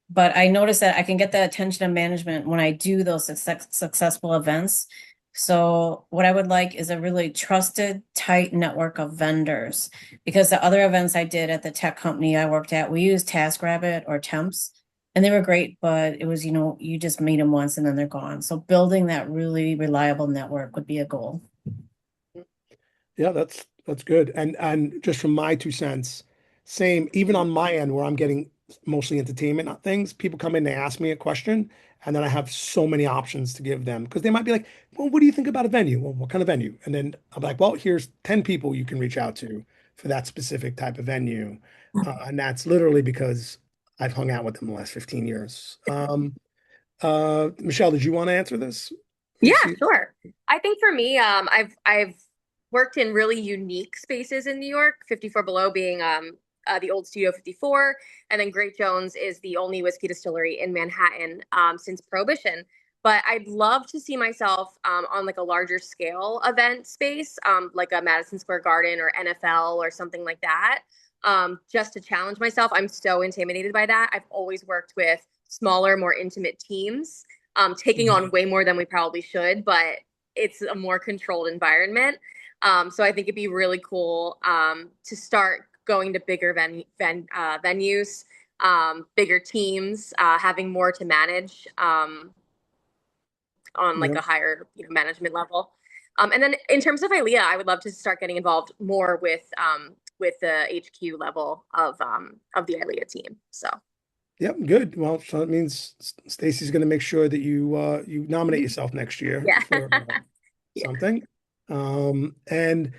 Speaker 5: But I notice that I can get the attention of management when I do those successful events. So what I would like is a really trusted, tight network of vendors. Because the other events I did at the tech company I worked at, we used TaskRabbit or Temps, and they were great, but it was, you just meet them once and then they're gone. So building that really reliable network would be a goal.
Speaker 1: Yeah, that's good. And just from my 2 cents, same, even on my end where I'm getting mostly entertainment things, people come in, they ask me a question, and then I have so many options to give them because they might be like, well, what do you think about a venue? Well, what kind of venue? And then I'm like, well, here's 10 people you can reach out to for that specific type of venue. And that's literally because I've hung out with them the last 15 years. Michelle, did you want to answer this?
Speaker 7: Yeah,
Speaker 1: AC?
Speaker 7: sure. I think for me, I've worked in really unique spaces in New York, 54 Below being the old Studio 54, and then Great Jones is the only whiskey distillery in Manhattan since Prohibition. But I'd love to see myself on like a larger scale event space, like a Madison Square Garden or NFL or something like that, just to challenge myself. I'm so intimidated by that. I've always worked with smaller, more intimate teams, taking on way more than we probably should, but it's a more controlled environment. So I think it'd be really cool to start going to bigger venues, bigger teams, having more to manage on like
Speaker 1: Yeah.
Speaker 7: a higher management level. And then in terms of ILEA, I would love to start getting involved more with the HQ level of the ILEA team. So
Speaker 1: Yep, good. Well, so that means Stacy's going to make sure that you nominate yourself next year
Speaker 7: yeah,
Speaker 1: for
Speaker 7: yeah,
Speaker 1: something. And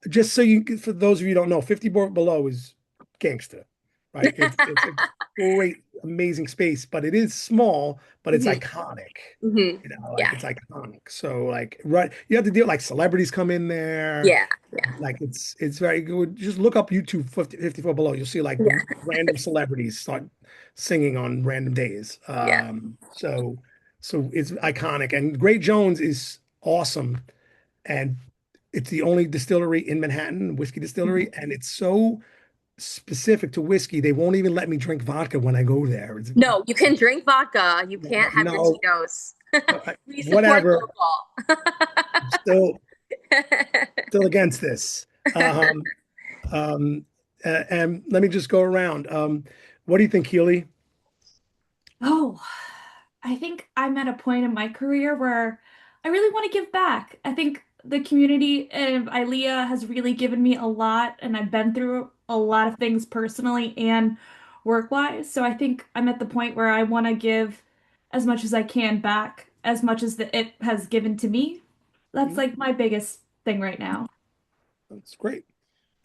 Speaker 1: just so for those of you who don't know, 50 Below is gangster, right? It's a great, amazing space, but it is small, but it's
Speaker 7: hmm
Speaker 1: iconic.
Speaker 7: hmm
Speaker 1: Like
Speaker 7: yeah,
Speaker 1: it's iconic. So like, right, you have to deal like celebrities come in there.
Speaker 7: yeah, yeah,
Speaker 1: Like it's very good. Just look up YouTube 54 Below. You'll see like
Speaker 7: yeah,
Speaker 1: random celebrities start singing on random days.
Speaker 7: yeah.
Speaker 1: So it's iconic. And Great Jones is awesome. And it's the only distillery in Manhattan, whiskey distillery, and it's so specific to whiskey. They won't even let me drink vodka when I go there.
Speaker 7: No, you can drink vodka. You can't have your
Speaker 1: No,
Speaker 7: Tito's. We support
Speaker 1: whatever.
Speaker 7: local.
Speaker 1: Still, still against this. Um, and let me just go around. What do you think, Keely?
Speaker 2: Oh, I think I'm at a point in my career where I really want to give back. I think the community of ILEA has really given me a lot, and I've been through a lot of things personally and work-wise. So I think I'm at the point where I want to give as much as I can back, as much as it has given to me. That's
Speaker 1: Mhm.
Speaker 2: like my biggest thing right now.
Speaker 1: That's great.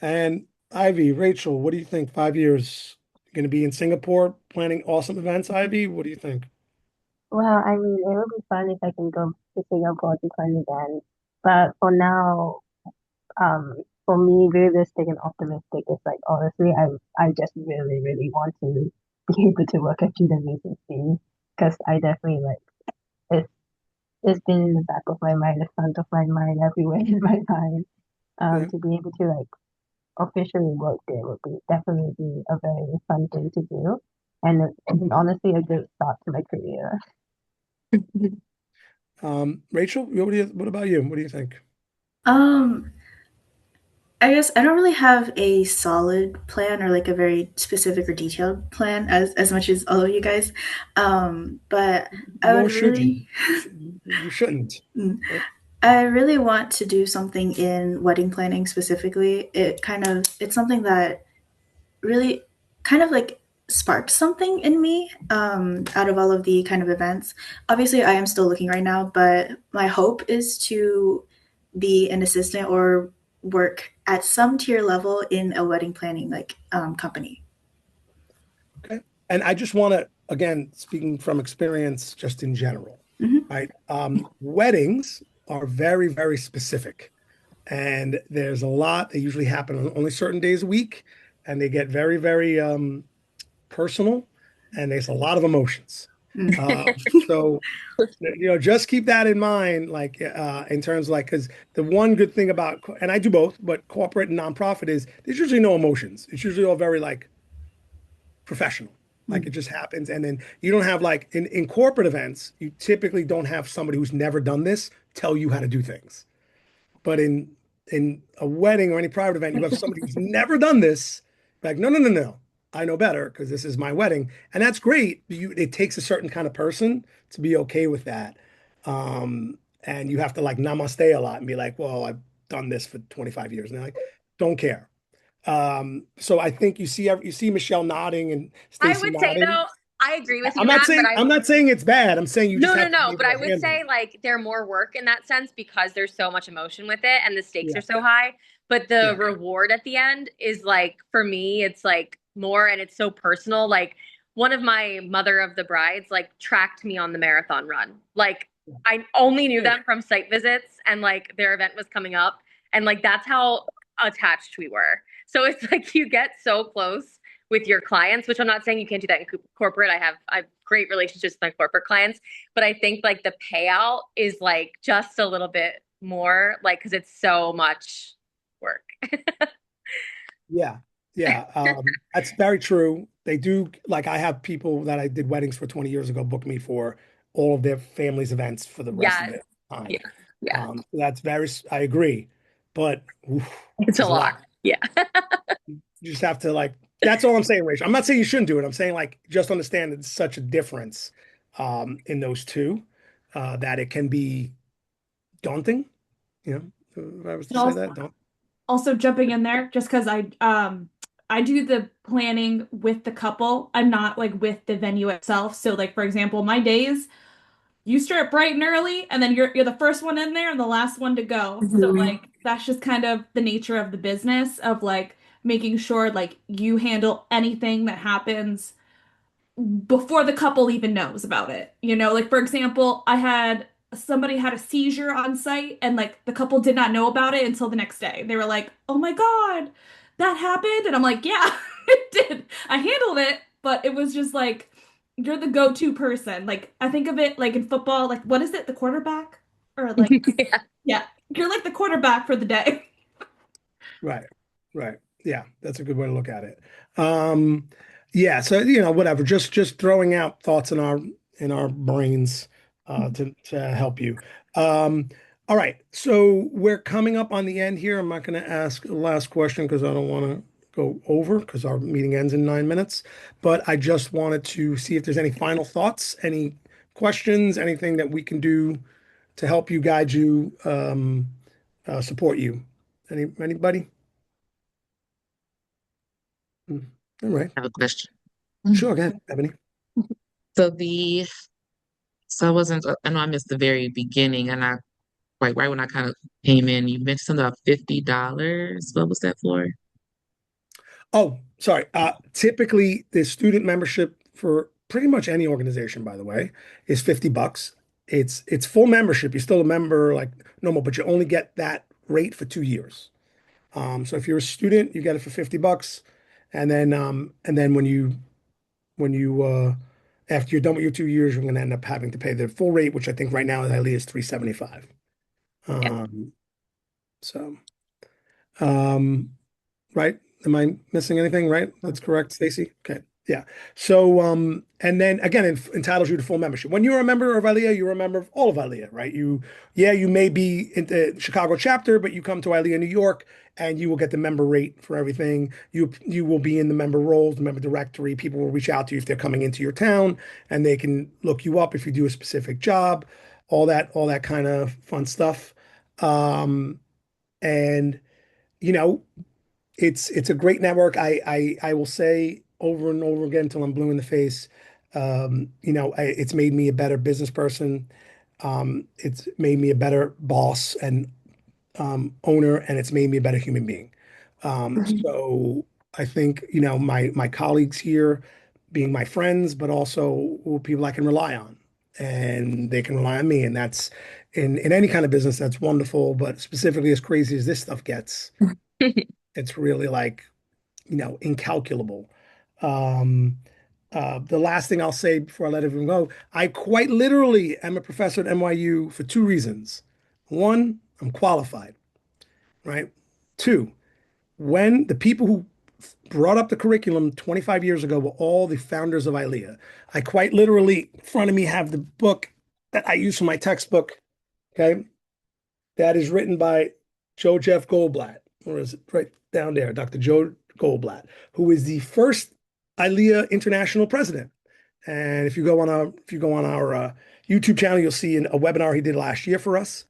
Speaker 1: And Ivy, Rachel, what do you think? 5 years going to be in Singapore planning awesome events, Ivy? What do you think?
Speaker 6: Well, I mean, it would be fun if I can go to Singapore to plan again. But for now, for me, realistic and optimistic is like honestly, I just really, really want to be able to work at the music scene because I definitely like it's it's been in the back of my mind, the front of my mind, everywhere in my mind.
Speaker 1: Yeah.
Speaker 6: To be able to like officially work there would be definitely be a very fun thing to do, and honestly a good start to my career.
Speaker 1: Rachel, what about you? What do you think?
Speaker 4: Um, I guess I don't really have a solid plan or like a very specific or detailed plan as much as all of you guys. But I
Speaker 1: Nor
Speaker 4: would
Speaker 1: should you.
Speaker 4: really
Speaker 1: You shouldn't.
Speaker 4: mm,
Speaker 1: Right?
Speaker 4: I really want to do something in wedding planning specifically. It's something that really kind of like sparked something in me out of all of the kind of events. Obviously, I am still looking right now, but my hope is to be an assistant or work at some tier level in a wedding planning company.
Speaker 1: Okay. And I just want to, again, speaking from experience, just in general,
Speaker 4: Mm-hmm.
Speaker 1: right? Weddings are very, very specific. And there's a lot, they usually happen on only certain days a week, and they get very, very personal, and there's a lot of emotions. Uh, so just keep that in mind, like in terms of like, because the one good thing about, and I do both, but corporate and nonprofit is there's usually no emotions. It's usually all very like professional. Like it just happens. And then you don't have like in corporate events, you typically don't have somebody who's never done this tell you how to do things. But in a wedding or any private event, you have somebody who's never done this, like, no, no, no, no. I know better because this is my wedding. And that's great. It takes a certain kind of person to be okay with that. And you have to like namaste a lot and be like, well, I've done this for 25 years. And they're like, don't care. So I think you see Michelle nodding and
Speaker 7: I
Speaker 1: Stacy
Speaker 7: would say
Speaker 1: nodding.
Speaker 7: though, I agree with you, Matt, but
Speaker 1: I'm not saying it's bad. I'm saying you just
Speaker 7: no, no,
Speaker 1: have to be
Speaker 7: no. But
Speaker 1: able
Speaker 7: I
Speaker 1: to
Speaker 7: would
Speaker 1: handle
Speaker 7: say
Speaker 1: it.
Speaker 7: like they're more work in that sense because there's so much emotion with it and the stakes are
Speaker 1: Yeah,
Speaker 7: so high. But the
Speaker 1: yeah,
Speaker 7: reward at the end is like for me, it's like more and it's so personal. Like one of my mother of the brides like tracked me on the marathon run. Like I only knew
Speaker 1: yeah.
Speaker 7: them from site visits and like their event was coming up and like that's how attached we were. So it's like you get so close with your clients, which I'm not saying you can't do that in corporate. I have great relationships with my corporate clients, but I think like the payout is like just a little bit more like because it's so much work.
Speaker 1: Yeah, yeah, that's very true. They do like I have people that I did weddings for 20 years ago book me for all of their family's events for the rest of
Speaker 7: Yes.
Speaker 1: their time.
Speaker 7: Yeah. Yeah.
Speaker 1: That's very, I agree, but oof,
Speaker 7: It's a
Speaker 1: it's a
Speaker 7: lot.
Speaker 1: lot.
Speaker 7: Yeah.
Speaker 1: You just have to like. That's all I'm saying, Rachel. I'm not saying you shouldn't do it. I'm saying like just understand that it's such a difference in those two that it can be daunting. You know, if I was to
Speaker 2: And
Speaker 1: say
Speaker 2: also,
Speaker 1: that, don't.
Speaker 2: also jumping in there just because I do the planning with the couple. I'm not like with the venue itself. So like for example, my days you start bright and early and then you're the first one in there and the last one to go. So
Speaker 4: Mm-hmm.
Speaker 2: like that's just kind of the nature of the business of like making sure like you handle anything that happens before the couple even knows about it. You know, like for example, I had somebody had a seizure on site and like the couple did not know about it until the next day. They were like, "Oh my God, that happened." And I'm like, "Yeah, it did. I handled it, but it was just like you're the go-to person." Like I think of it like in football, like what is it, the quarterback? Or like
Speaker 7: Yeah.
Speaker 2: yeah, you're like the quarterback for the day.
Speaker 1: Right. Right. Yeah, that's a good way to look at it. Yeah, so whatever. Just throwing out thoughts in our brains to help you. All right. So we're coming up on the end here. I'm not going to ask the last question because I don't want to go over because our meeting ends in 9 minutes. But I just wanted to see if there's any final thoughts, any questions, anything that we can do to help you guide you support you? Anybody? All right.
Speaker 8: I have a question.
Speaker 1: Sure, go ahead, Ebony.
Speaker 8: So I wasn't, I know I missed the very beginning and I, right when I kind of came in, you mentioned something about $50. What was that for?
Speaker 1: Oh, sorry. Typically, the student membership for pretty much any organization, by the way, is $50. It's full membership. You're still a member like normal, but you only get that rate for 2 years. So if you're a student, you get it for $50, and then when you after you're done with your 2 years, you're going to end up having to pay the full rate, which I think right now at ILEA is $375.
Speaker 8: Yeah.
Speaker 1: So um, right? Am I missing anything? Right? That's correct, Stacy. Okay. Yeah. So, and then again, it entitles you to full membership. When you're a member of ILEA, you're a member of all of ILEA, right? You may be in the Chicago chapter, but you come to ILEA New York, and you will get the member rate for everything. You will be in the member roles, the member directory. People will reach out to you if they're coming into your town, and they can look you up if you do a specific job. All that kind of fun stuff. And you know, it's a great network. I will say over and over again until I'm blue in the face. It's made me a better business person. It's made me a better boss and owner, and it's made me a better human being. So I think my colleagues here being my friends, but also people I can rely on, and they can rely on me, and that's in any kind of business that's wonderful. But specifically, as crazy as this stuff gets, it's really like incalculable. Um, the last thing I'll say before I let everyone go, I quite literally am a professor at NYU for two reasons. One, I'm qualified, right? Two, when the people who brought up the curriculum 25 years ago were all the founders of ILEA. I quite literally, in front of me, have the book that I use for my textbook, okay? That is written by Joe Jeff Goldblatt, or is it right down there, Dr. Joe Goldblatt, who is the first ILEA international president. And if you go on our YouTube channel, you'll see a webinar he did last year for us.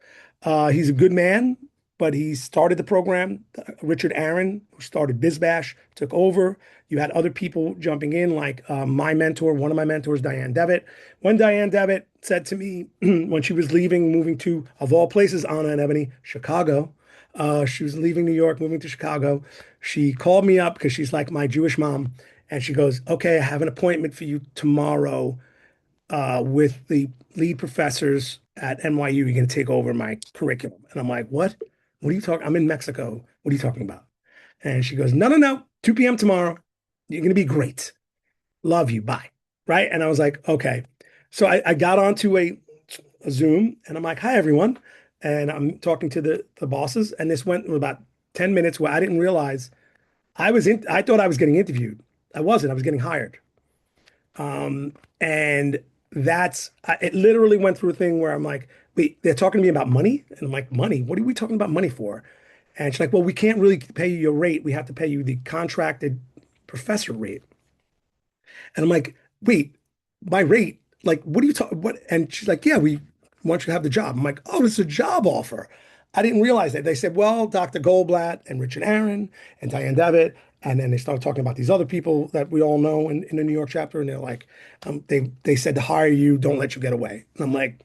Speaker 1: He's a good man, but he started the program. Richard Aaron, who started BizBash, took over. You had other people jumping in, like my mentor, one of my mentors, Diane Devitt. When Diane Devitt said to me when she was leaving, moving to, of all places, Anna and Ebony, Chicago. She was leaving New York, moving to Chicago. She called me up because she's like my Jewish mom. And she goes, okay, I have an appointment for you tomorrow with the lead professors at NYU. You're going to take over my curriculum. And I'm like, what? What are you talking? I'm in Mexico. What are you talking about? And she goes, no, no, no, 2 p.m. tomorrow. You're going to be great. Love you. Bye. Right. And I was like, okay. So I got onto a Zoom and I'm like, hi, everyone. And I'm talking to the bosses. And this went about 10 minutes where I didn't realize I thought I was getting interviewed. I wasn't. I was getting hired. And it literally went through a thing where I'm like, wait, they're talking to me about money? And I'm like, money? What are we talking about money for? And she's like, well, we can't really pay you your rate. We have to pay you the contracted professor rate. And I'm like, wait, my rate? Like, what are you talking? What? And she's like, yeah, we want you to have the job. I'm like, oh, it's a job offer. I didn't realize that. They said, well, Dr. Goldblatt and Richard Aaron and Diane Devitt. And then they started talking about these other people that we all know in the New York chapter. And they're like, they said to hire you, don't let you get away. And I'm like,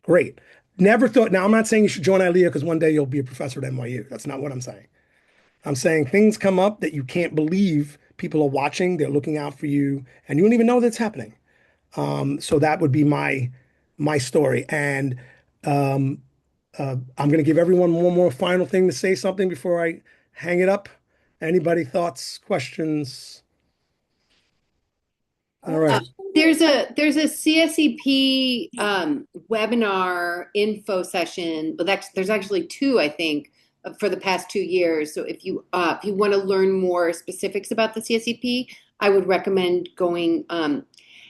Speaker 1: great. Never thought. Now, I'm not saying you should join ILEA because one day you'll be a professor at NYU. That's not what I'm saying. I'm saying things come up that you can't believe. People are watching, they're looking out for you, and you don't even know that's happening. So that would be my story. And um, I'm going to give everyone one more final thing to say something before I hang it up. Anybody, thoughts, questions? All right.
Speaker 3: There's a CSEP webinar info session, but there's actually two, I think, for the past 2 years. So if you want to learn more specifics about the CSEP, I would recommend going.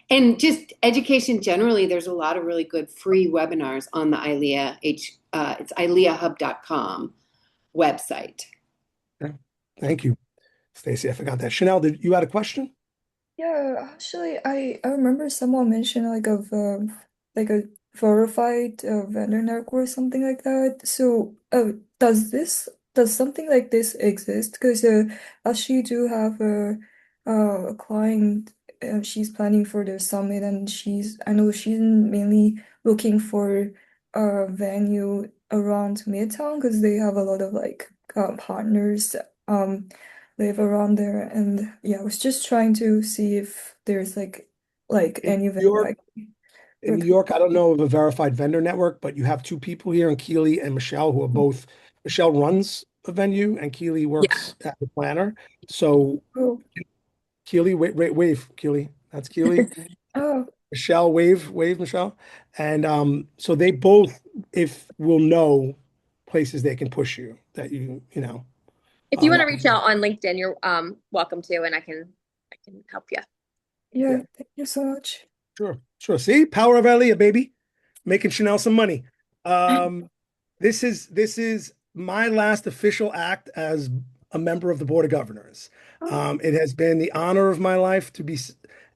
Speaker 3: And just education generally, there's a lot of really good free webinars on the ILEA it's ILEAHub.com website.
Speaker 1: Yeah. Thank you, Stacy. I forgot that. Chanel, did you had a question?
Speaker 9: Yeah, actually, I remember someone mentioned like a verified vendor network or something like that. So, does something like this exist? Because actually do have a client. She's planning for the summit, and I know she's mainly looking for a venue around Midtown because they have a lot of like partners live around there. And yeah, I was just trying to see if there's like
Speaker 1: In
Speaker 9: any
Speaker 1: New
Speaker 9: venue
Speaker 1: York,
Speaker 9: I can
Speaker 1: in New
Speaker 9: recommend.
Speaker 1: York, I don't know of a verified vendor network, but you have two people here, and Keely and Michelle, who are both. Michelle runs a venue, and Keely
Speaker 6: Yeah.
Speaker 1: works as a planner. So
Speaker 9: Oh,
Speaker 1: Keely, wave, Keely. That's Keely.
Speaker 9: oh,
Speaker 1: Michelle, wave, Michelle. And so they both, if will know places they can push you that you know.
Speaker 6: If you want to
Speaker 1: That,
Speaker 6: reach out on LinkedIn, you're welcome to, and I can help you.
Speaker 9: yeah,
Speaker 1: yeah,
Speaker 9: thank you so much.
Speaker 1: sure. See, power of ILEA, baby, making Chanel some money. Um, this is my last official act as a member of the Board of Governors.
Speaker 9: Oh,
Speaker 1: It has been the honor of my life to be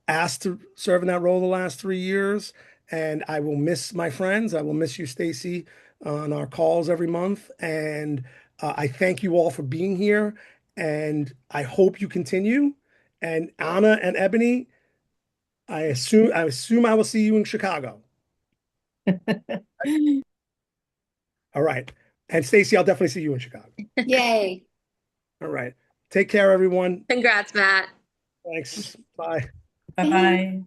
Speaker 1: asked to serve in that role the last 3 years, and I will miss my friends. I will miss you, Stacy, on our calls every month. And I thank you all for being here, and I hope you continue. And Anna and Ebony, I assume I will see you in Chicago. All right. And Stacy, I'll definitely see you in Chicago.
Speaker 3: Yay.
Speaker 1: All right. Take care, everyone.
Speaker 6: Congrats, Matt.
Speaker 1: Thanks. Bye.
Speaker 5: Bye-bye.